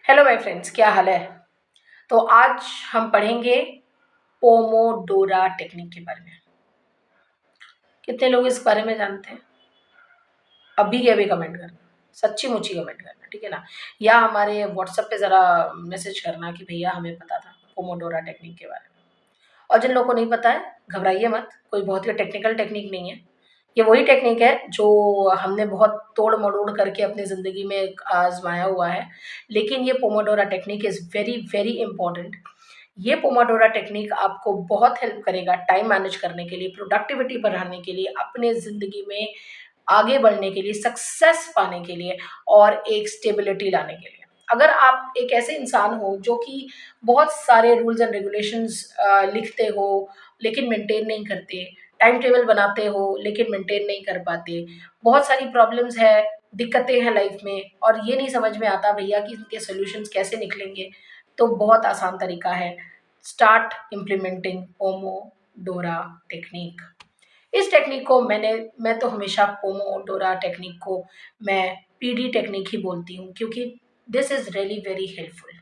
Hello my friends, क्या हाल है। तो आज हम पढ़ेंगे पोमोडोरा टेक्निक के बारे में। कितने लोग इस बारे में जानते हैं? अभी के अभी कमेंट करना, सच्ची मुच्ची कमेंट करना, ठीक है ना। या हमारे व्हाट्सएप पे ज़रा मैसेज करना कि भैया हमें पता था पोमोडोरा टेक्निक के बारे में। और जिन लोगों को नहीं पता है, घबराइए मत, कोई बहुत ही टेक्निकल टेक्निक नहीं है। ये वही टेक्निक है जो हमने बहुत तोड़-मरोड़ करके अपनी ज़िंदगी में आज़माया हुआ है। लेकिन ये Pomodoro technique is very, very important. ये पोमोडोरा टेक्निक आपको बहुत हेल्प करेगा टाइम मैनेज करने के लिए, प्रोडक्टिविटी बढ़ाने के लिए, अपने ज़िंदगी में आगे बढ़ने के लिए, सक्सेस पाने के लिए और एक स्टेबिलिटी लाने के लिए। अगर आप एक ऐसे इंसान हो जो कि बहुत सारे रूल्स एंड रेगुलेशंस लिखते हो लेकिन मेंटेन नहीं करते, टाइम टेबल बनाते हो लेकिन मेंटेन नहीं कर पाते, बहुत सारी प्रॉब्लम्स है, दिक्कतें हैं लाइफ में और ये नहीं समझ में आता भैया कि इनके सॉल्यूशंस कैसे निकलेंगे, तो बहुत आसान तरीका है। Start implementing Pomodoro technique. इस टेक्निक को मैं तो हमेशा पोमोडोरा टेक्निक को मैं पीडी टेक्निक ही बोलती हूँ क्योंकि this is really very helpful.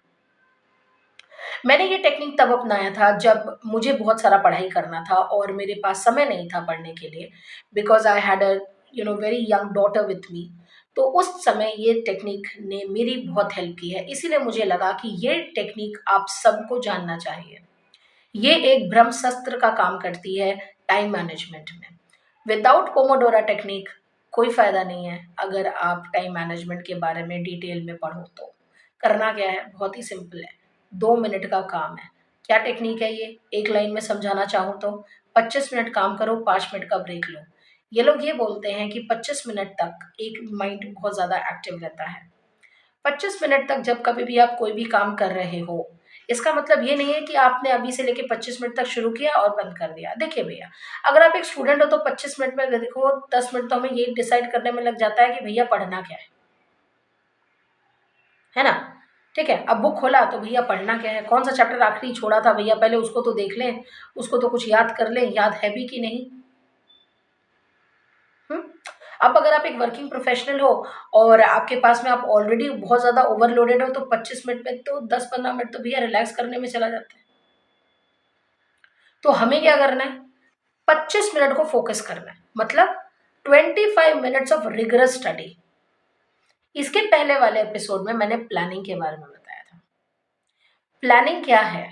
मैंने ये टेक्निक तब अपनाया था जब मुझे बहुत सारा पढ़ाई करना था और मेरे पास समय नहीं था पढ़ने के लिए, because I had a very young daughter with me. तो उस समय ये टेक्निक ने मेरी बहुत हेल्प की है, इसीलिए मुझे लगा कि ये टेक्निक आप सबको जानना चाहिए। ये एक ब्रह्मास्त्र का काम करती है टाइम मैनेजमेंट में। विदाउट पोमोडोरा टेक्निक कोई फ़ायदा नहीं है अगर आप टाइम मैनेजमेंट के बारे में डिटेल में पढ़ो तो। करना क्या है? बहुत ही सिंपल है, 2 मिनट का काम है। क्या टेक्निक है ये? एक लाइन में समझाना चाहूँ तो 25 मिनट काम करो, 5 मिनट का ब्रेक लो। ये लोग ये बोलते हैं कि 25 मिनट तक एक माइंड बहुत ज़्यादा एक्टिव रहता है। 25 मिनट तक जब कभी भी आप कोई भी काम कर रहे हो, इसका मतलब ये नहीं है कि आपने अभी से लेके 25 मिनट तक शुरू किया और बंद कर दिया। देखिए भैया, अगर आप एक स्टूडेंट हो तो 25 मिनट में देखो 10 मिनट तो हमें ये डिसाइड करने में लग जाता है कि भैया पढ़ना क्या है ना? ठीक है, अब बुक खोला तो भैया पढ़ना क्या है? कौन-सा चैप्टर आखिरी छोड़ा था भैया पहले उसको तो देख लें, उसको तो कुछ याद कर लें, याद है भी कि नहीं? हुँ? अब अगर आप एक वर्किंग प्रोफ़ेशनल हो और आपके पास में आप ऑलरेडी बहुत ज़्यादा ओवरलोडेड हो तो 25 मिनट में तो 10-15 मिनट तो भैया रिलैक्स करने में चला जाता है। तो हमें क्या करना है? 25 मिनट को फ़ोकस करना है। मतलब 25 मिनट्स ऑफ रिगरस स्टडी। इसके पहले वाले एपिसोड में मैंने प्लानिंग के बारे में बताया था। प्लानिंग क्या है?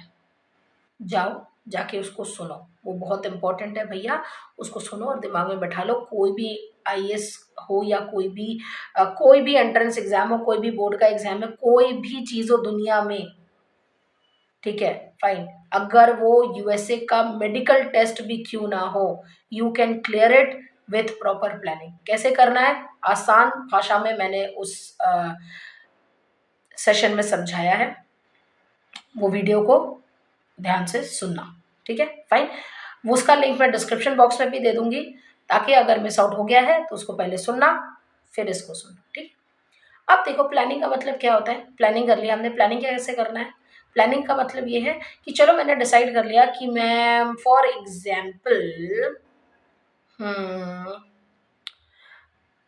जाओ, जाके उसको सुनो, वो बहुत इम्पोर्टेंट है भैया, उसको सुनो और दिमाग में बैठा लो। कोई भी आईएएस हो या कोई भी एंट्रेंस एग्ज़ाम हो, कोई भी बोर्ड का एग्ज़ाम है, कोई भी चीज़ हो दुनिया में, ठीक है, फाइन। अगर वो यूएसए का मेडिकल टेस्ट भी क्यों ना हो, you can clear it with proper planning. कैसे करना है? आसान भाषा में मैंने उस सेशन में समझाया है। वो वीडियो को ध्यान से सुनना, ठीक है, फाइन। वो उसका लिंक मैं डिस्क्रिप्शन बॉक्स में भी दे दूँगी, ताकि अगर मिस आउट हो गया है तो उसको पहले सुनना, फिर इसको सुनना, ठीक। अब देखो प्लानिंग का मतलब क्या होता है? प्लानिंग कर लिया हमने, प्लानिंग कैसे करना है? प्लानिंग का मतलब ये है कि चलो मैंने डिसाइड कर लिया कि मैं फॉर एग्ज़ाम्पल हुँ,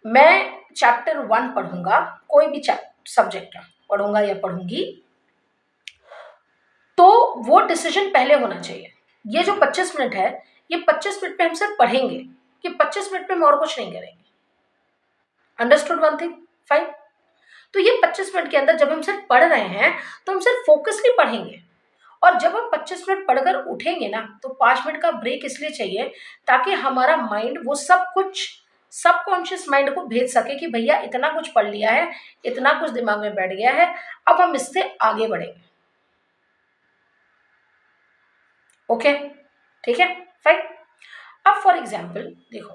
मैं चैप्टर 1 पढ़ूँगा, कोई भी सब्जेक्ट का पढ़ूँगा या पढ़ूँगी, तो वो डिसीजन पहले होना चाहिए। ये जो 25 मिनट है, ये 25 मिनट में हम सिर्फ पढ़ेंगे, कि 25 मिनट में हम और कुछ नहीं करेंगे। Understood one thing? फाइन। तो ये 25 मिनट के अंदर जब हम सिर्फ पढ़ रहे हैं, तो हम सिर्फ फ़ोकसली पढ़ेंगे और जब हम 25 मिनट पढ़कर उठेंगे ना, तो 5 मिनट का ब्रेक इसलिए चाहिए ताकि हमारा माइंड वो सब कुछ सबकॉन्शियस माइंड को भेज सके कि भैया इतना कुछ पढ़ लिया है, इतना कुछ दिमाग में बैठ गया है, अब हम इससे आगे बढ़ेंगे। ओके, ठीक है, फाइन। अब फॉर एग्ज़ाम्पल देखो,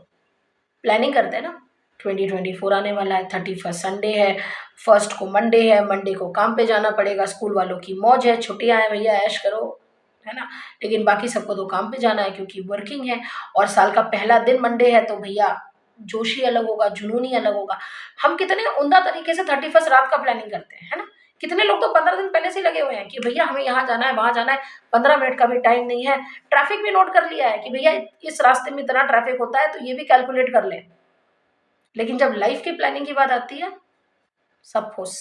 प्लानिंग करते हैं ना, 2024 आने वाला है, 31st संडे है, फर्स्ट को मंडे है, मंडे को काम पे जाना पड़ेगा, स्कूल वालों की मौज है, छुट्टियाँ हैं भैया ऐश करो, है ना? लेकिन बाकी सबको तो काम पे जाना है क्योंकि वर्किंग है और साल का पहला दिन मंडे है तो भैया जोश ही अलग होगा, जुनून ही अलग होगा। हम कितने उम्दा तरीके से 31st रात का प्लानिंग करते हैं, है ना? कितने लोग तो 15 दिन पहले से ही लगे हुए हैं कि भैया हमें यहाँ जाना है, वहाँ जाना है, 15 मिनट का भी टाइम नहीं है। ट्रैफ़िक भी नोट कर लिया है कि भैया इस रास्ते में इतना ट्रैफ़िक होता है तो ये भी कैलकुलेट कर लें। लेकिन जब लाइफ की प्लानिंग की बात आती है, सब फुस।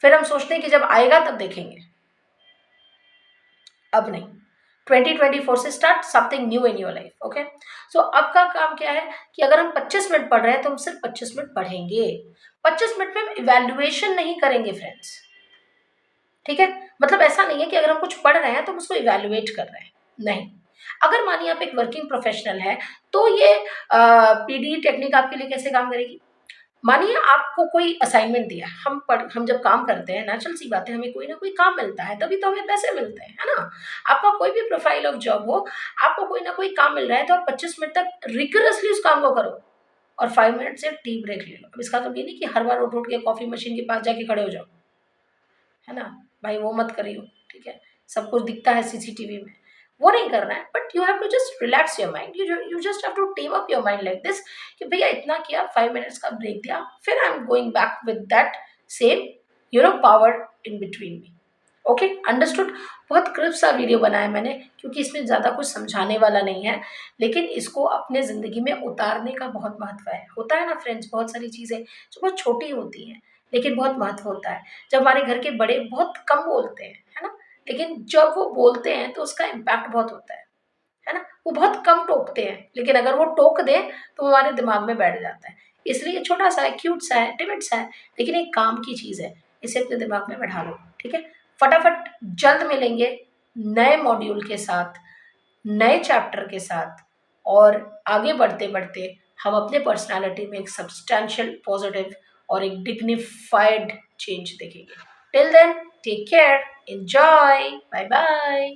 फिर हम सोचते हैं कि जब आएगा तब देखेंगे, अब नहीं। 2024 से start something new in your life. Okay, so अब का काम क्या है कि अगर हम 25 मिनट पढ़ रहे हैं तो हम सिर्फ 25 मिनट पढ़ेंगे। 25 मिनट में हम इवैल्यूएशन नहीं करेंगे फ्रेंड्स, ठीक है। मतलब ऐसा नहीं है कि अगर हम कुछ पढ़ रहे हैं तो हम उसको इवैल्यूएट कर रहे हैं, नहीं। अगर मानिए आप एक वर्किंग प्रोफेशनल है तो ये पीडी टेक्निक आपके लिए कैसे काम करेगी। मानिए आपको कोई असाइनमेंट दिया, हम जब काम करते हैं, नेचुरल सी बात है, हमें कोई ना कोई काम मिलता है, तभी तो हमें पैसे मिलते हैं, है ना। आपका कोई भी प्रोफाइल ऑफ जॉब हो, आपको कोई ना कोई काम मिल रहा है तो आप 25 मिनट तक रिगरसली उस काम को करो और 5 मिनट से टी ब्रेक ले लो। अब इसका तो ये नहीं कि हर बार उठ के कॉफी मशीन के पास जाके खड़े हो जाओ, है ना भाई, वो मत करियो, ठीक है। सब कुछ दिखता है सीसीटीवी में, वो नहीं करना है। But you have to just relax your mind, you just have to tame up your mind like this कि भैया इतना किया, 5 मिनट्स का ब्रेक दिया, फिर I am going back with that same power in between me. Okay, understood. बहुत crisp सा video बनाया मैंने क्योंकि इसमें ज़्यादा कुछ समझाने वाला नहीं है, लेकिन इसको अपने ज़िंदगी में उतारने का बहुत महत्व है। होता है ना फ्रेंड्स, बहुत सारी चीज़ें जो बहुत छोटी होती हैं लेकिन बहुत महत्व होता है। जब हमारे घर के बड़े बहुत कम बोलते हैं, है ना, लेकिन जब वो बोलते हैं तो उसका इम्पैक्ट बहुत होता है ना। वो बहुत कम टोकते हैं लेकिन अगर वो टोक दें तो हमारे दिमाग में बैठ जाता है। इसलिए छोटा सा है, क्यूट सा है, टिमिड सा है, लेकिन एक काम की चीज़ है, इसे अपने दिमाग में बैठा लो, ठीक है। फटाफट जल्द मिलेंगे नए मॉड्यूल के साथ, नए चैप्टर के साथ, और आगे बढ़ते बढ़ते हम अपने पर्सनालिटी में एक सब्सटैंशियल पॉजिटिव और एक डिग्निफाइड चेंज देखेंगे। Till then take care, enjoy, bye bye.